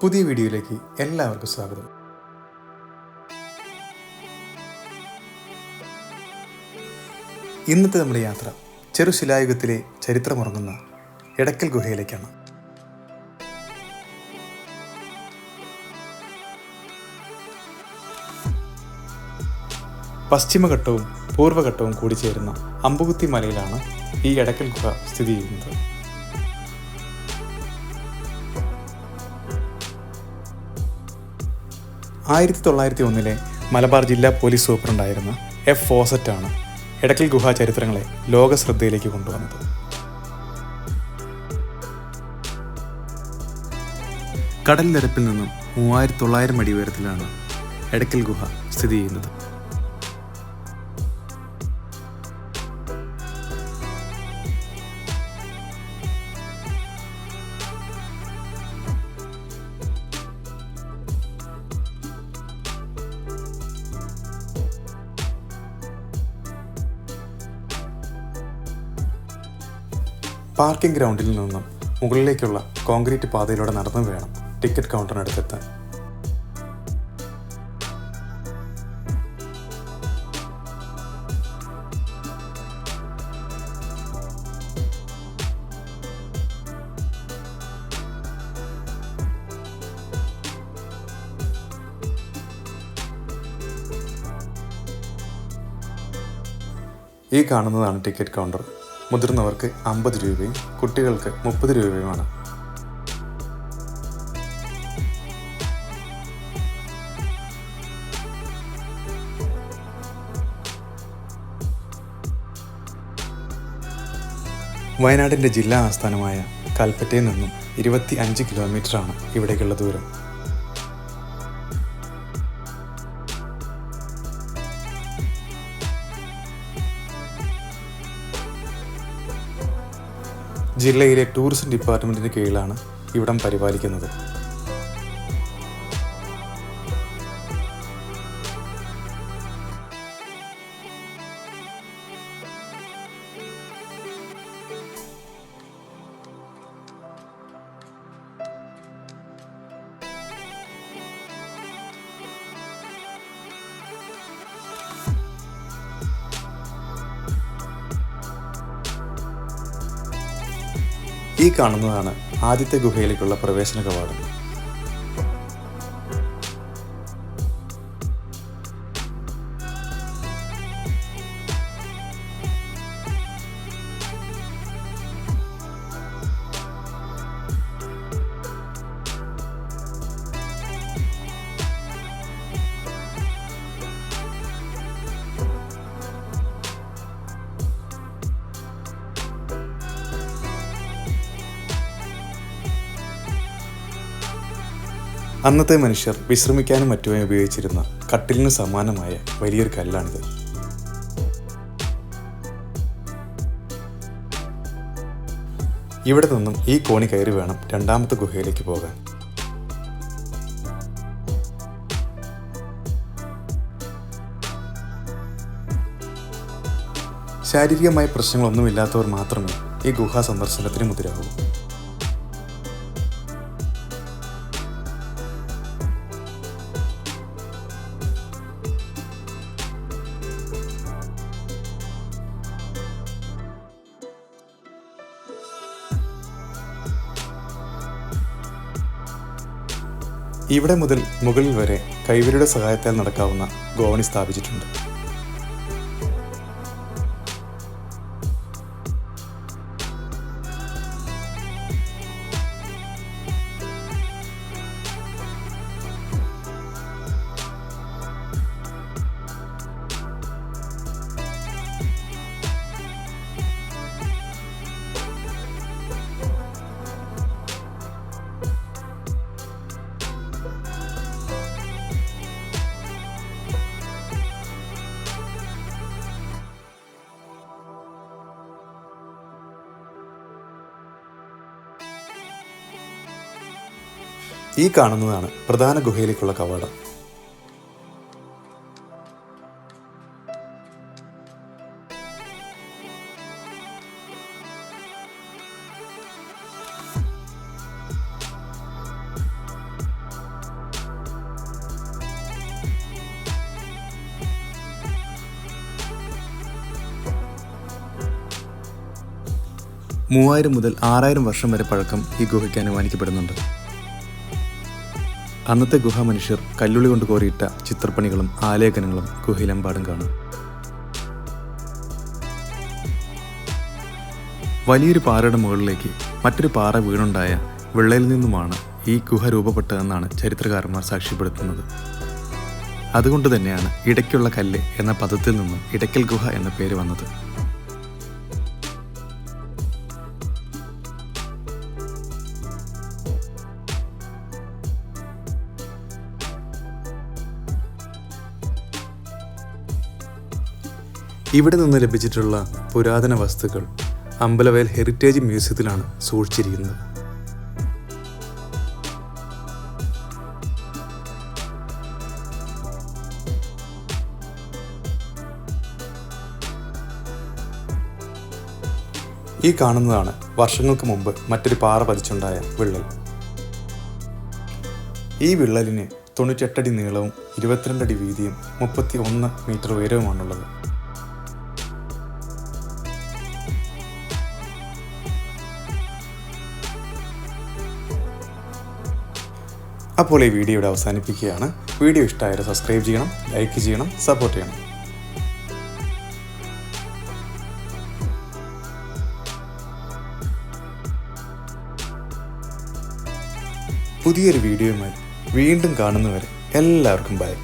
പുതിയ വീഡിയോയിലേക്ക് എല്ലാവർക്കും സ്വാഗതം. ഇന്നത്തെ നമ്മുടെ യാത്ര ചെറുശിലായുഗത്തിലെ ചരിത്രമുറങ്ങുന്ന എടക്കൽ ഗുഹയിലേക്കാണ്. പശ്ചിമഘട്ടവും പൂർവ്വഘട്ടവും കൂടിച്ചേരുന്ന അമ്പുകുത്തി മലയിലാണ് ഈ എടക്കൽ ഗുഹ സ്ഥിതി ചെയ്യുന്നത്. ആയിരത്തി 1901 മലബാർ ജില്ലാ പോലീസ് സൂപ്രണ്ടായിരുന്ന F. ഫോസറ്റാണ് എടക്കൽ ഗുഹാ ചരിത്രങ്ങളെ ലോക ശ്രദ്ധയിലേക്ക് കൊണ്ടുവന്നത്. കടൽ നിരപ്പിൽ നിന്നും 3900 അടി ഉയരത്തിലാണ് എടക്കൽ ഗുഹ സ്ഥിതി ചെയ്യുന്നത്. പാർക്കിംഗ് ഗ്രൗണ്ടിൽ നിന്നും മുകളിലേക്കുള്ള കോൺക്രീറ്റ് പാതയിലൂടെ നടന്നു വേണം ടിക്കറ്റ് കൗണ്ടറിനടുത്തെത്താൻ. ഈ കാണുന്നതാണ് ടിക്കറ്റ് കൗണ്ടർ. മുതിർന്നവർക്ക് 50 രൂപയും കുട്ടികൾക്ക് 30 രൂപയുമാണ്. വയനാടിൻ്റെ ജില്ലാ ആസ്ഥാനമായ കൽപ്പറ്റയിൽ നിന്നും 25 കിലോമീറ്ററാണ് ഇവിടേക്കുള്ള ദൂരം. ജില്ലയിലെ ടൂറിസം ഡിപ്പാർട്ട്മെൻറ്റിന് കീഴിലാണ് ഇവിടം പരിപാലിക്കുന്നത്. ഈ കാണുന്നതാണ് ആദ്യത്തെ ഗുഹയിലേക്കുള്ള പ്രവേശന കവാടം. അന്നത്തെ മനുഷ്യർ വിശ്രമിക്കാനും മറ്റുമായി ഉപയോഗിച്ചിരുന്ന കട്ടിലിന് സമാനമായ വലിയൊരു കല്ലാണിത്. ഇവിടെ നിന്നും ഈ കോണി കയറി വേണം രണ്ടാമത്തെ ഗുഹയിലേക്ക് പോകാൻ. ശാരീരികമായ പ്രശ്നങ്ങളൊന്നുമില്ലാത്തവർ മാത്രമേ ഈ ഗുഹാ സന്ദർശനത്തിന് മുതിരാവൂ. ഇവിടെ മുതൽ മുകളിൽ വരെ കൈവരിയുടെ സഹായത്താൽ നടക്കാവുന്ന ഗോവണി സ്ഥാപിച്ചിട്ടുണ്ട്. ഈ കാണുന്നതാണ് പ്രധാന ഗുഹയിലേക്കുള്ള കവാടം. 3000 മുതൽ 6000 വർഷം വരെ പഴക്കം ഈ ഗുഹയ്ക്ക് അനുമാനിക്കപ്പെടുന്നുണ്ട്. അന്നത്തെ ഗുഹാ മനുഷ്യർ കല്ലുള്ളി കൊണ്ട് കോറിയിട്ട ചിത്രപ്പണികളും ആലേഖനങ്ങളും ഗുഹയിലെമ്പാടും കാണും. വലിയൊരു പാറയുടെ മുകളിലേക്ക് മറ്റൊരു പാറ വീണുണ്ടായ വിള്ളലിൽ നിന്നുമാണ് ഈ ഗുഹ രൂപപ്പെട്ടതെന്നാണ് ചരിത്രകാരന്മാർ സാക്ഷ്യപ്പെടുത്തുന്നത്. അതുകൊണ്ട് തന്നെയാണ് ഇടയ്ക്കുള്ള കല്ല് എന്ന പദത്തിൽ നിന്നും ഇടയ്ക്കൽ ഗുഹ എന്ന പേര് വന്നത്. ഇവിടെ നിന്ന് ലഭിച്ചിട്ടുള്ള പുരാതന വസ്തുക്കൾ അമ്പലവയൽ ഹെറിറ്റേജ് മ്യൂസിയത്തിലാണ് സൂക്ഷിച്ചിരിക്കുന്നത്. ഈ കാണുന്നതാണ് വർഷങ്ങൾക്ക് മുമ്പ് മറ്റൊരു പാറ പതിച്ചുണ്ടായ വിള്ളൽ. ഈ വിള്ളലിന് 98 അടി നീളവും 22 അടി വീതിയും 31 മീറ്റർ ഉയരവുമാണുള്ളത്. അപ്പോൾ ഈ വീഡിയോ ഇവിടെ അവസാനിപ്പിക്കുകയാണ്. വീഡിയോ ഇഷ്ടമായാൽ സബ്സ്ക്രൈബ് ചെയ്യണം, ലൈക്ക് ചെയ്യണം, സപ്പോർട്ട് ചെയ്യണം. പുതിയൊരു വീഡിയോയുമായി വീണ്ടും കാണുന്നവരെ എല്ലാവർക്കും ബൈ.